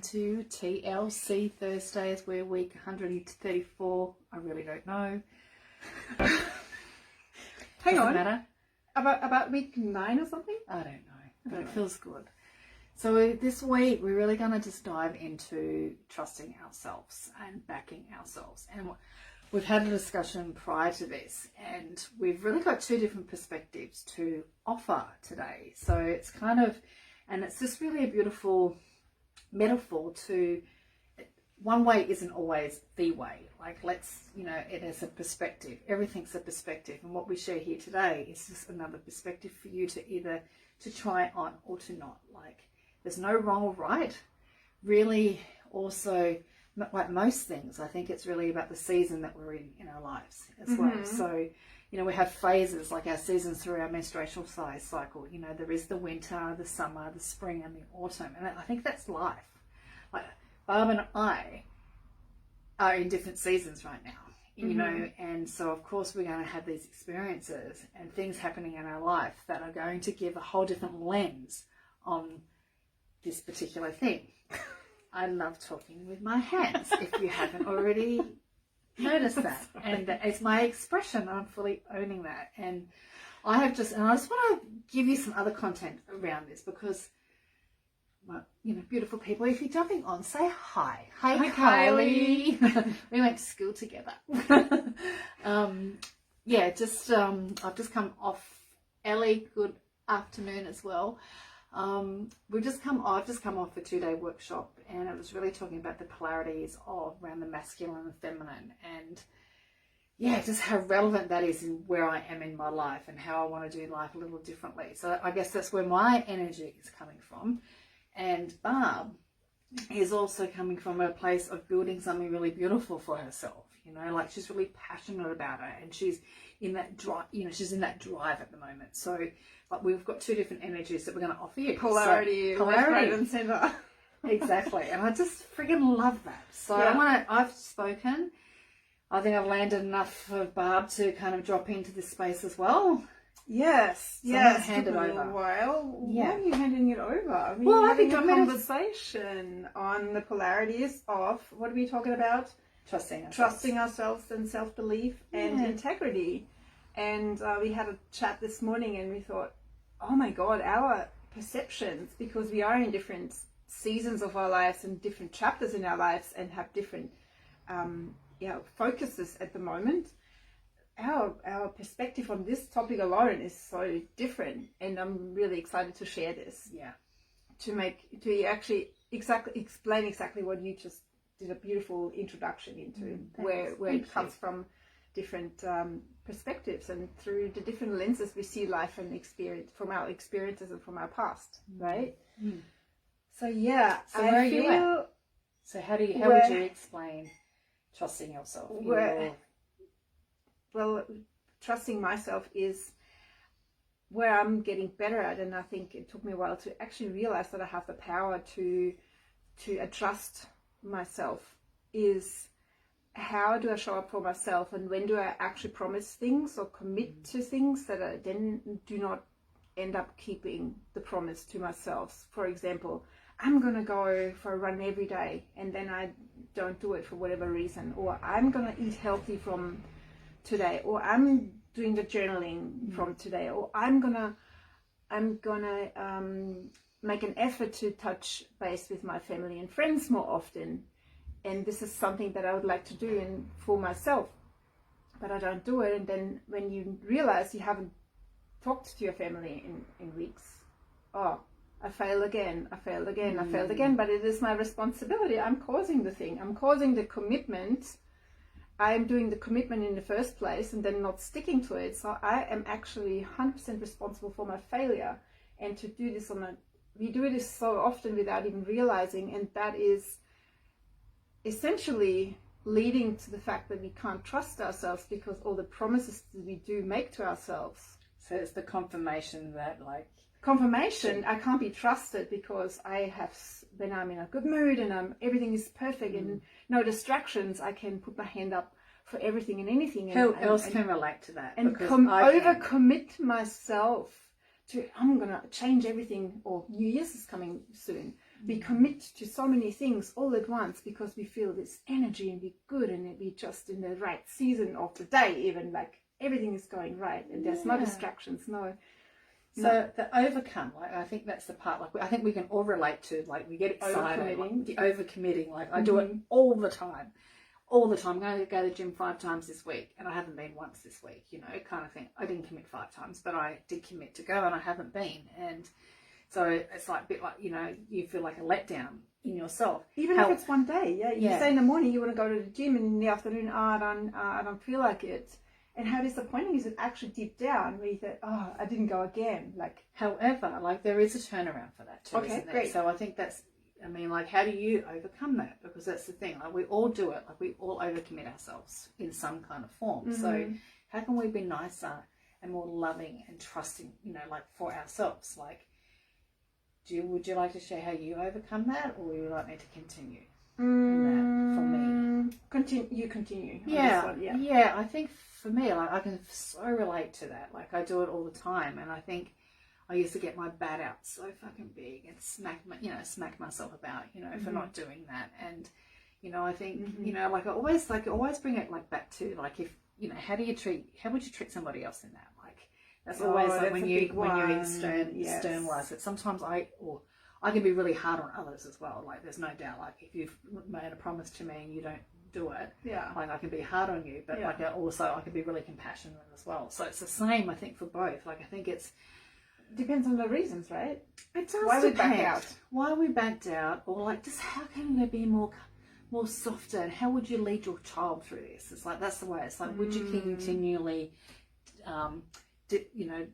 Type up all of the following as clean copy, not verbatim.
to TLC Thursdays. We're week 134. I really don't know. Hang on. Matter. About week 9 or something? I don't know, but it feels good. So this week we're really going to just dive into trusting ourselves and backing ourselves. And we've had a discussion prior to this, and we've really got two different perspectives to offer today. So it's kind of, and it's just really a beautiful metaphor to, one way isn't always the way. Like, let's, it is a perspective. Everything's a perspective. And what we share here today is just another perspective for you to either to try on or to not. Like, there's no wrong or right. Really, also, like most things, I think it's really about the season that we're in our lives as well. So, we have phases, like our seasons through our menstrual cycle. There is the winter, the summer, the spring, and the autumn. And I think that's life. Like, Barb and I are in different seasons right now, and so of course we're going to have these experiences and things happening in our life that are going to give a whole different lens on this particular thing. I love talking with my hands, if you haven't already noticed that. And it's my expression. I'm fully owning that. And I just want to give you some other content around this because, well, beautiful people, if you're jumping on, say hi. Hi, Kylie. We went to school together. I've just come off. Ellie, good afternoon as well. I've just come off a 2-day workshop, and it was really talking about the polarities around the masculine and feminine, and just how relevant that is in where I am in my life and how I want to do life a little differently. So I guess that's where my energy is coming from. And Barb is also coming from a place of building something really beautiful for herself. Like she's really passionate about it, and she's in that drive. She's in that drive at the moment. So, but we've got two different energies that we're going to offer you. Polarity, left, right, and center. Exactly, and I just friggin' love that. So I've spoken. I think I've landed enough for Barb to kind of drop into this space as well. Yes, so yes. Hand it over. Why are you handing it over? I think a conversation on the polarities of what are we talking about? Trusting ourselves and self-belief and integrity. And we had a chat this morning, and we thought, oh my God, our perceptions, because we are in different seasons of our lives and different chapters in our lives and have different focuses at the moment. Our perspective on this topic alone is so different, and I'm really excited to share this. Yeah. To actually explain exactly what you just did a beautiful introduction into, where it comes from different perspectives and through the different lenses we see life and experience from our experiences and from our past, right? So So where are you at? So how would you explain trusting yourself? Well, trusting myself is where I'm getting better at, and I think it took me a while to actually realize that I have the power to trust myself. Is how do I show up for myself, and when do I actually promise things or commit to things that I then do not end up keeping the promise to myself. For example, I'm going to go for a run every day, and then I don't do it for whatever reason, or I'm going to eat healthy from today, or I'm doing the journaling from today, or I'm gonna make an effort to touch base with my family and friends more often, and this is something that I would like to do for myself, but I don't do it. And then when you realize you haven't talked to your family in weeks, I failed again, but it is my responsibility. I'm causing the commitment. I'm doing the commitment in the first place and then not sticking to it. So I am actually 100% responsible for my failure. And to do this we do this so often without even realizing. And that is essentially leading to the fact that we can't trust ourselves because all the promises that we do make to ourselves. So it's the confirmation that I can't be trusted because when I'm in a good mood and everything is perfect and no distractions, I can put my hand up for everything and anything. Who else can relate to that? And overcommit myself to, I'm going to change everything, or New Year's is coming soon. We commit to so many things all at once because we feel this energy and we're good and we're just in the right season of the day, even like everything is going right and there's no distractions, So the overcome, like I think that's the part, like I think we can all relate to, like we get excited, like, the overcommitting, like I do it all the time. I'm going to go to the gym 5 times this week and I haven't been once this week, you know, kind of thing. I didn't commit 5 times, but I did commit to go and I haven't been. And so it's like a bit like, you know, you feel like a letdown in yourself. Even if it's one day, you say in the morning you want to go to the gym and in the afternoon, I don't feel like it. And how disappointing is it actually deep down where you think, oh, I didn't go again. Like, however, like there is a turnaround for that too, isn't there? Great. So I think that's, I mean, like, how do you overcome that? Because that's the thing, like we all do it, like we all overcommit ourselves in some kind of form. So how can we be nicer and more loving and trusting, you know, like for ourselves? Like, would you like to share how you overcome that, or would you like me to continue in that for me? You continue. Yeah. I think for me, like I can so relate to that. Like I do it all the time, and I think I used to get my bat out so fucking big and smack myself about, you know, for not doing that. And you know, I think you know, like I always bring it like back to like, if you know, how would you treat somebody else in that? Like that's always like when you externalize it. Sometimes I can be really hard on others as well. Like there's no doubt. Like if you've made a promise to me and you don't do it, like I can be hard on you, but like I can be really compassionate as well. So it's the same, I think, for both. Like I think it's depends on the reasons, right? It does why depend. We backed out. Why we backed out, or like just how can we be more softer, and how would you lead your child through this? It's like that's the way. It's like would you continually, you know,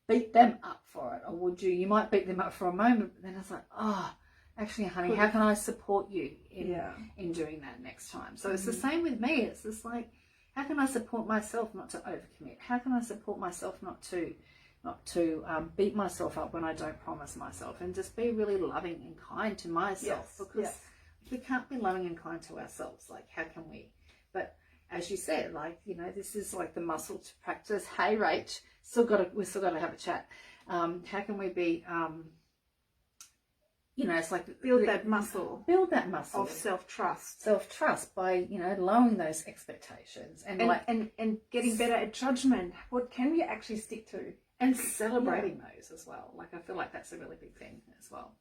beat them up for it, or would you might beat them up for a moment, but then it's like, oh, actually, honey, how can I support you in doing that next time? So it's the same with me. It's just like, how can I support myself not to overcommit? How can I support myself not to beat myself up when I don't promise myself, and just be really loving and kind to myself? Because if we can't be loving and kind to ourselves, like how can we? But as you said, like, you know, this is like the muscle to practice. Hey, Rach, we still got to have a chat. How can we be, you know, it's like build that muscle of self-trust by, you know, lowering those expectations and getting better at judgment. What can we actually stick to? And celebrating those as well. Like I feel like that's a really big thing as well.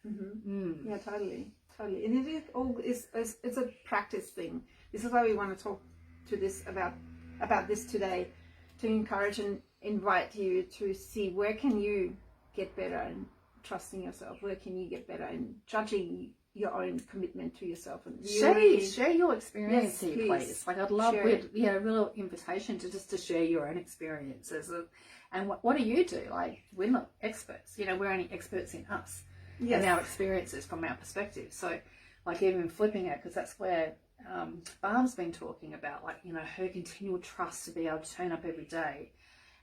Yeah, totally. And it's a practice thing. This is why we want to talk to this about this today, to encourage and invite you to see where can you get better in trusting yourself. Where can you get better in judging your own commitment to yourself? And share your experience here, please. Like I'd love, a real invitation to share your own experiences. And what do you do? Like, we're not experts, you know, we're only experts in us and our experiences from our perspective. So, like, even flipping it, because that's where Barb's been talking about, like, you know, her continual trust to be able to turn up every day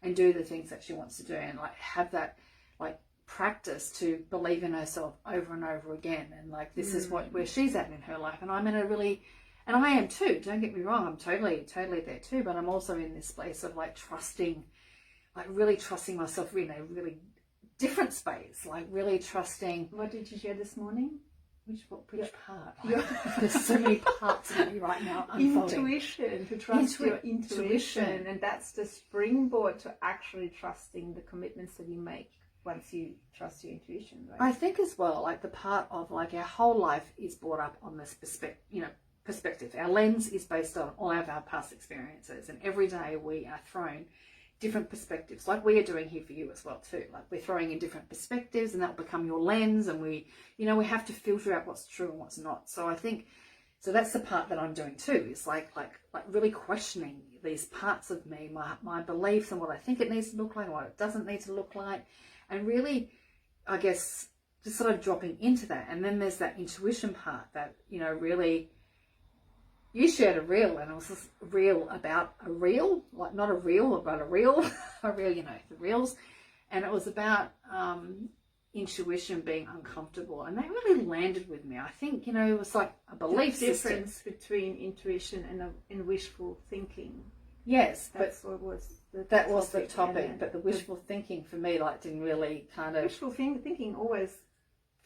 and do the things that she wants to do, and like have that like practice to believe in herself over and over again. And like this is where she's at in her life, and I'm in a really, and I am too, don't get me wrong, I'm totally there too, but I'm also in this place of like trusting, like really trusting myself in a really different space, like really trusting. What did you share this morning? Which part? There's so many parts of me right now unfolding. Intuition, to trust your intuition. And that's the springboard to actually trusting the commitments that you make once you trust your intuition, right? I think as well, like the part of like our whole life is brought up on this perspective. Our lens is based on all of our past experiences, and every day we are thrown different perspectives, like we are doing here for you as well too. Like we're throwing in different perspectives, and that will become your lens, and we have to filter out what's true and what's not. So I think, so that's the part that I'm doing too, is like really questioning these parts of me, my beliefs, and what I think it needs to look like and what it doesn't need to look like, and really, I guess, just sort of dropping into that. And then there's that intuition part that, you know, really, you shared a reel, and it was just reel about a reel, like not a reel, but a reel, you know, the reels. And it was about intuition being uncomfortable. And that really landed with me. I think, you know, it was like a belief system. Difference between intuition and wishful thinking. Yes, that was the topic. But the wishful thinking for me, like, didn't really kind of... Wishful thinking always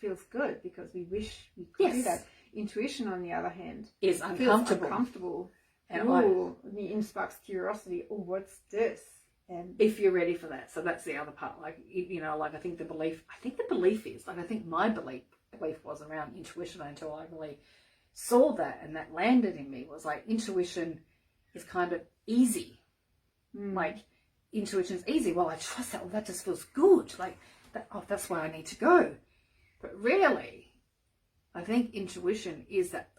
feels good because we wish we could do Yes. that. Intuition, on the other hand, Is feels uncomfortable. uncomfortable. And Ooh, it sparks curiosity. Oh, what's this? And if you're ready for that. So that's the other part. Like, you know, like I think the belief is, like, I think my belief was around intuition until I really saw that, and that landed in me, was like, intuition is kind of easy. Like, intuition is easy. Well, I trust that. Well, that just feels good. Like, that, oh, that's where I need to go. But really, I think intuition is that,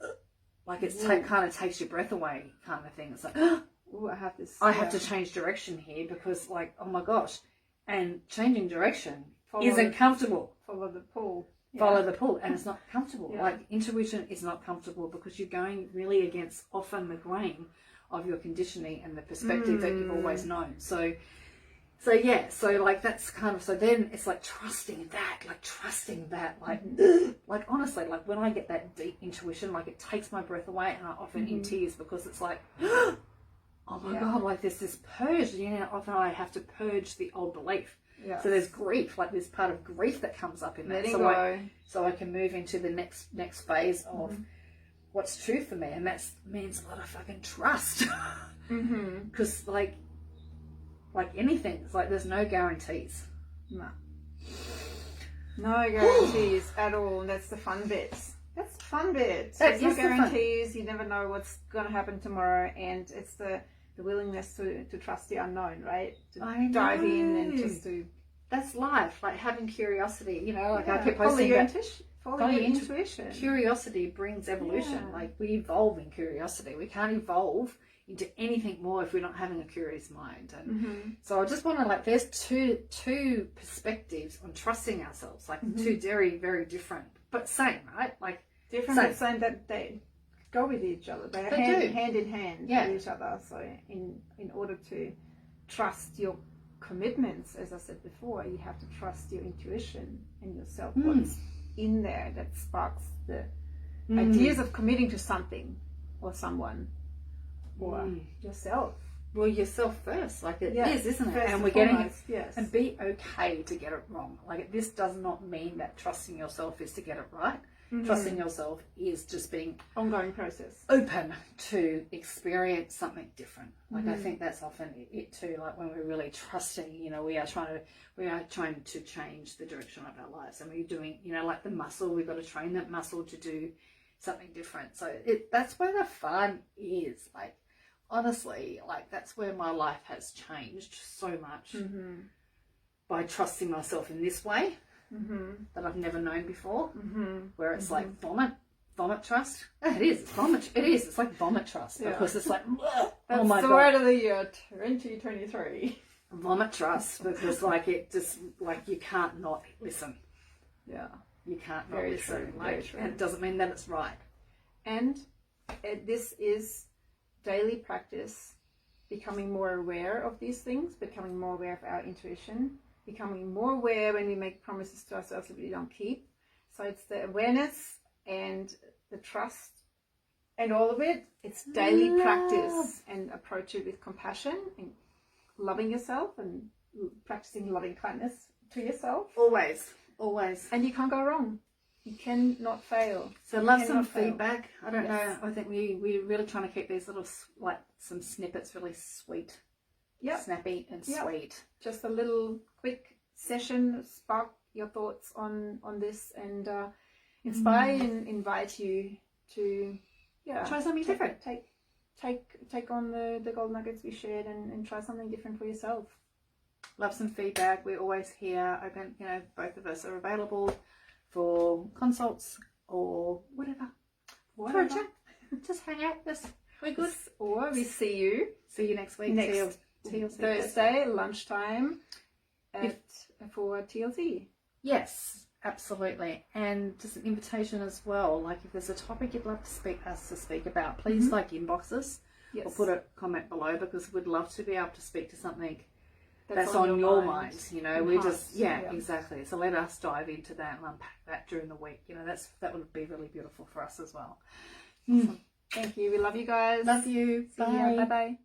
like, it's kind of takes your breath away kind of thing. It's like, ooh, I have this. I have to change direction here because, like, oh my gosh. And changing direction Follow isn't comfortable. Follow the pull. Follow the pull, and it's not comfortable. Yeah. Like, intuition is not comfortable because you're going really against often the grain of your conditioning and the perspective that you've always known. So yeah, so like that's kind of, so then it's like trusting that, like honestly, like when I get that deep intuition, like it takes my breath away, and I often in tears because it's like, oh my God, like there's this purge, you know, often I have to purge the old belief. Yeah. So there's grief, like there's part of grief that comes up in that. Letting go. So I can move into the next phase of what's true for me, and that means a lot of fucking trust. Because like anything, it's like there's no guarantees. No guarantees at all. That's the fun bits. That's the fun bits. There's no guarantees. You never know what's going to happen tomorrow, and it's the willingness to trust the unknown, right? To dive in and just to. That's life, like having curiosity. You know, like I keep follow posting your that. Follow your intuition. Curiosity brings evolution. Yeah. Like we evolve in curiosity. We can't evolve into anything more if we're not having a curious mind. And so I just want to, like, there's two perspectives on trusting ourselves, like two very, very different but same, right? Like different but same, that they go with each other. They're hand in hand with each other. So in order to trust your commitments, as I said before, you have to trust your intuition and yourself. What's in there that sparks the ideas of committing to something or someone or yourself. Well, yourself first, like it is, isn't it? First and we're getting it, yes. And be okay to get it wrong. Like this does not mean that trusting yourself is to get it right. Trusting yourself is just being ongoing process, open to experience something different. Like I think that's often it too. Like when we're really trusting, you know, we are trying to change the direction of our lives, and we're doing, you know, like the muscle. We've got to train that muscle to do something different. So that's where the fun is. Like honestly, like that's where my life has changed so much by trusting myself in this way. That I've never known before, where it's like vomit trust. It is vomit. It is. It's like vomit trust because it's like, that's oh my the God, word of the year 2023. Vomit trust, because like it just like you can't not listen. Yeah, you can't not very listen. true. Like, Very true. and it doesn't mean that it's right. And this is daily practice, becoming more aware of these things, becoming more aware of our intuition. Becoming more aware when we make promises to ourselves that we don't keep. So it's the awareness and the trust and all of it. It's daily practice, and approach it with compassion and loving yourself and practicing loving kindness to yourself. Always. And you can't go wrong. You cannot fail. So love some feedback. I don't know. I think we're really trying to keep these little, like some snippets really sweet. Snappy and sweet. Just a little quick session, spark your thoughts on this, and inspire and invite you to try something different. Take on the gold nuggets we shared and try something different for yourself. Love some feedback. We're always here, open. You know, both of us are available for consults or whatever. For a chat. Just hang out. We're good. Or we see you next week. TLC Thursday lunchtime for TLC. Yes, absolutely. And just an invitation as well. Like if there's a topic you'd love us to speak about, please like inbox us or put a comment below, because we'd love to be able to speak to something that's on your mind. You know, we just exactly. So let us dive into that and unpack that during the week. You know, that would be really beautiful for us as well. Awesome. Thank you. We love you guys. Love you. Bye. Bye.